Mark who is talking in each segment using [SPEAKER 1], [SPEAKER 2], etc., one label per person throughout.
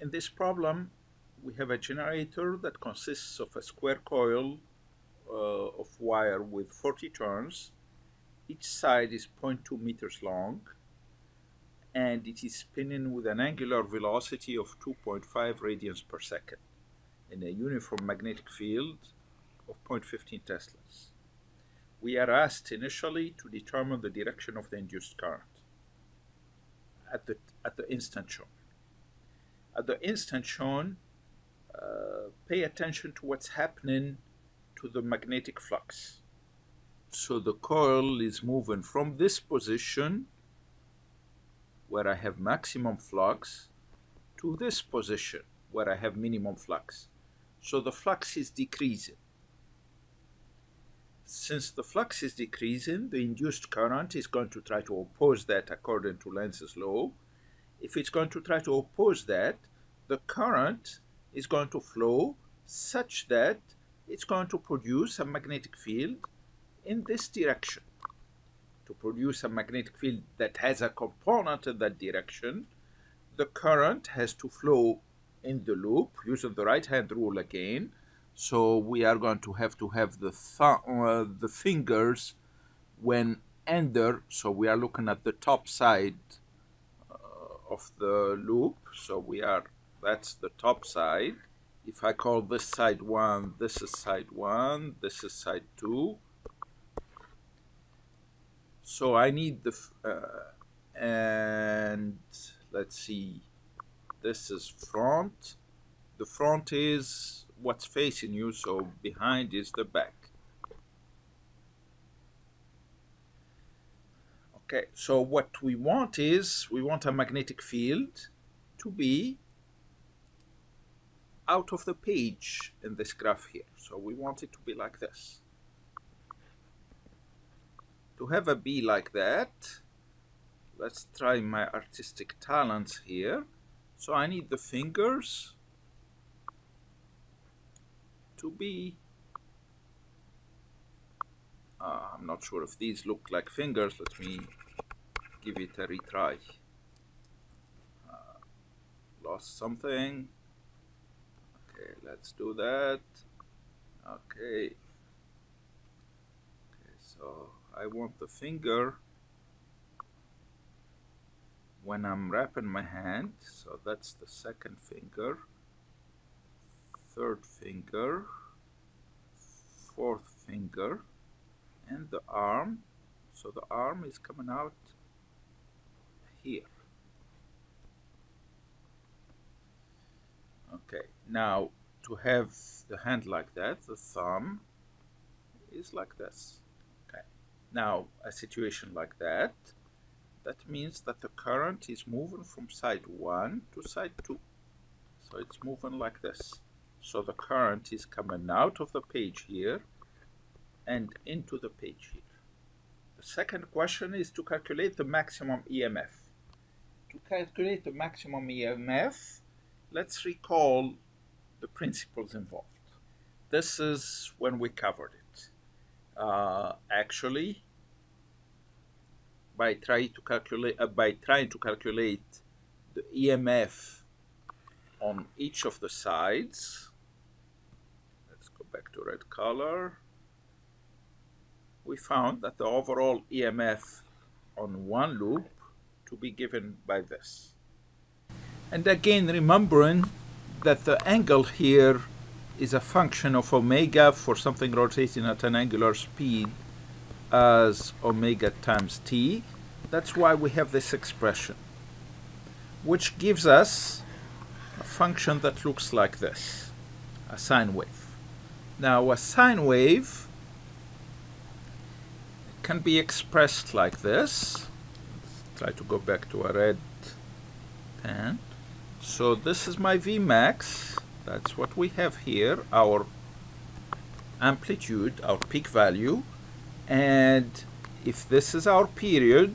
[SPEAKER 1] in this problem, we have a generator that consists of a square coil of wire with 40 turns. Each side is 0.2 meters long, and it is spinning with an angular velocity of 2.5 radians per second in a uniform magnetic field of 0.15 teslas. We are asked initially to determine the direction of the induced current at the instant shown. At the instant shown, pay attention to what's happening to the magnetic flux. So the coil is moving from this position, where I have maximum flux, to this position, where I have minimum flux. So the flux is decreasing. Since the flux is decreasing, the induced current is going to try to oppose that according to Lenz's law. If it's going to try to oppose that, the current is going to flow such that it's going to produce a magnetic field in this direction. To produce a magnetic field that has a component in that direction, the current has to flow in the loop using the right-hand rule again. So we are going to have the fingers when under, so we are looking at the top side of the loop. So that's the top side. If I call this side 1, this is side 1, this is side 2. So I need and let's see, this is front. The front is what's facing you, so behind is the back. Okay, so what we want is, we want a magnetic field to be out of the page in this graph here. So we want it to be like this. To have a B like that, let's try my artistic talents here. So I need the fingers to be, I'm not sure if these look like fingers. Let me give it a retry. Lost something. Okay, let's do that. Okay, so I want the finger when I'm wrapping my hand. So that's the second finger, third finger, fourth finger, and the arm. So the arm is coming out here. Okay, now to have the hand like that, the thumb is like this. Okay, now a situation like that, that means that the current is moving from side 1 to side 2. So it's moving like this. So the current is coming out of the page here and into the page here. The second question is to calculate the maximum EMF. To calculate the maximum EMF, let's recall the principles involved. This is when we covered it. Actually, by trying to calculate the EMF on each of the sides, let's go back to red color. We found that the overall EMF on one loop to be given by this. And again, remembering that the angle here is a function of omega for something rotating at an angular speed as omega times t. That's why we have this expression, which gives us a function that looks like this, a sine wave. Now, a sine wave can be expressed like this. Let's try to go back to a red pen. So this is my Vmax. That's what we have here, our amplitude, our peak value. And if this is our period,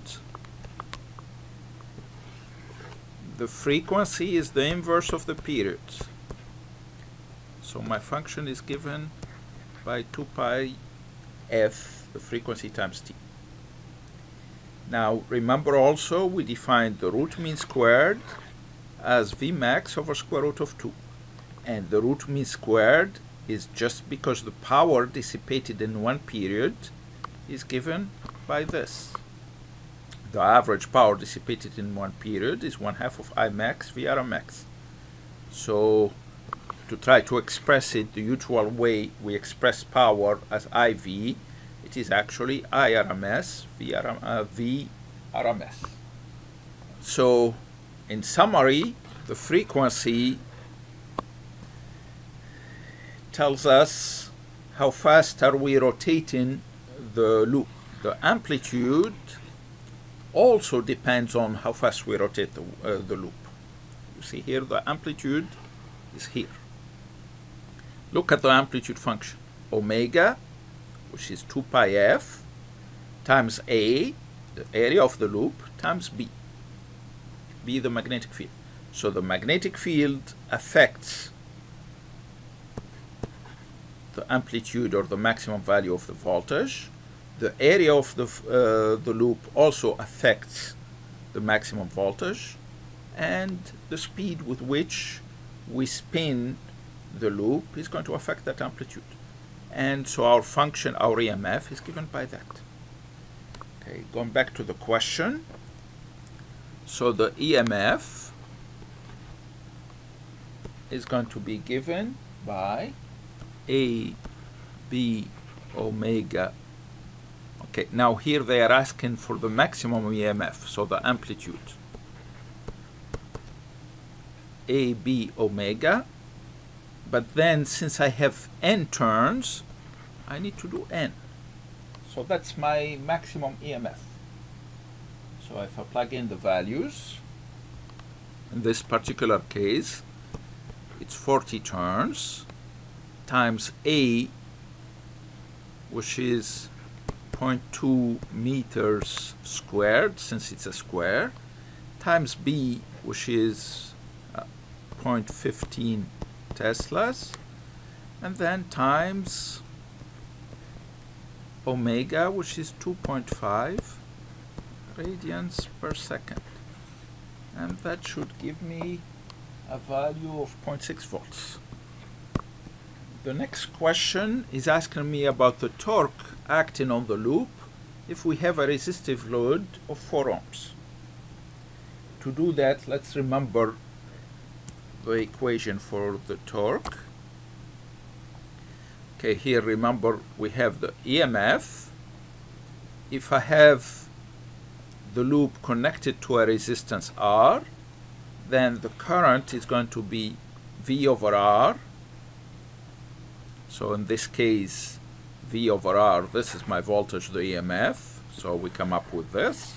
[SPEAKER 1] the frequency is the inverse of the period. So my function is given by 2 pi f, the frequency times t. Now remember also we defined the root mean squared as Vmax over square root of 2. And the root mean squared is just because the power dissipated in one period is given by this. The average power dissipated in one period is 1/2 of Imax V Rmax. So to try to express it the usual way we express power as IV, it is actually IRMS V RMS. So in summary, the frequency tells us how fast are we rotating the loop. The amplitude also depends on how fast we rotate the loop. You see here the amplitude is here. Look at the amplitude function. Omega, which is 2 pi f, times A, the area of the loop, times B. B, the magnetic field. So the magnetic field affects the amplitude or the maximum value of the voltage. The area of the loop also affects the maximum voltage, and the speed with which we spin the loop is going to affect that amplitude. And so our function, our EMF, is given by that. Okay, going back to the question. So the EMF is going to be given by A, B, omega. Okay, now here they are asking for the maximum EMF, so the amplitude. A, B, omega. But then since I have n turns, I need to do n. So that's my maximum EMF. So if I plug in the values, in this particular case, it's 40 turns times A, which is 0.2 meters squared, since it's a square, times B, which is 0.15 Teslas, and then times omega, which is 2.5 radians per second. And that should give me a value of 0.6 volts. The next question is asking me about the torque acting on the loop if we have a resistive load of 4 ohms. To do that, let's remember the equation for the torque. Okay, here remember we have the EMF. If I have the loop connected to a resistance R, then the current is going to be V over R. So in this case, V over R, this is my voltage, the EMF. So we come up with this.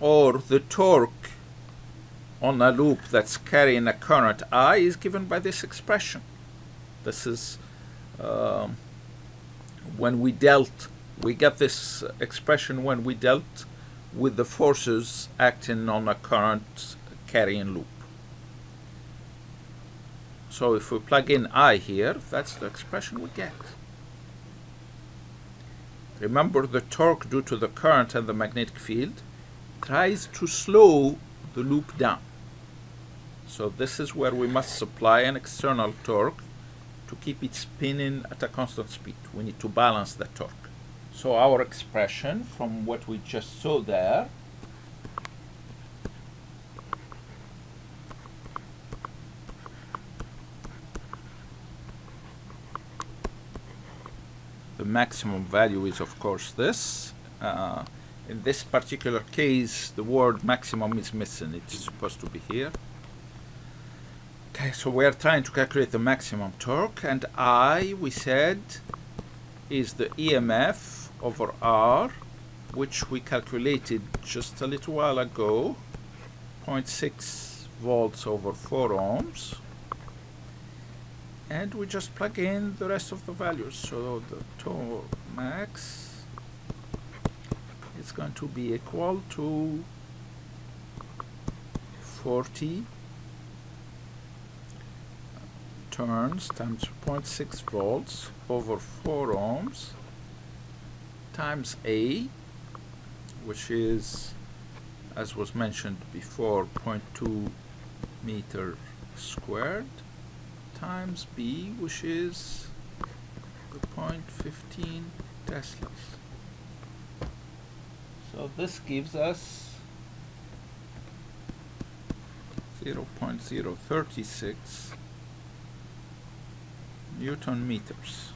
[SPEAKER 1] Or the torque on a loop that's carrying a current I is given by this expression. This is when we get this expression when we dealt with the forces acting on a current carrying loop. So if we plug in I here, that's the expression we get. Remember, the torque due to the current and the magnetic field tries to slow the loop down. So this is where we must supply an external torque to keep it spinning at a constant speed. We need to balance the torque. So our expression from what we just saw there the maximum value is of course this. In this particular case, the word maximum is missing. It's supposed to be here. Okay, so we are trying to calculate the maximum torque, and I, we said, is the EMF over R, which we calculated just a little while ago, 0.6 volts over 4 ohms. And we just plug in the rest of the values. So the torque max is going to be equal to 40 turns times 0.6 volts over 4 ohms times A, which is as was mentioned before, 0.2 meter squared times B, which is 0.15 Teslas. So this gives us 0.036 Newton meters.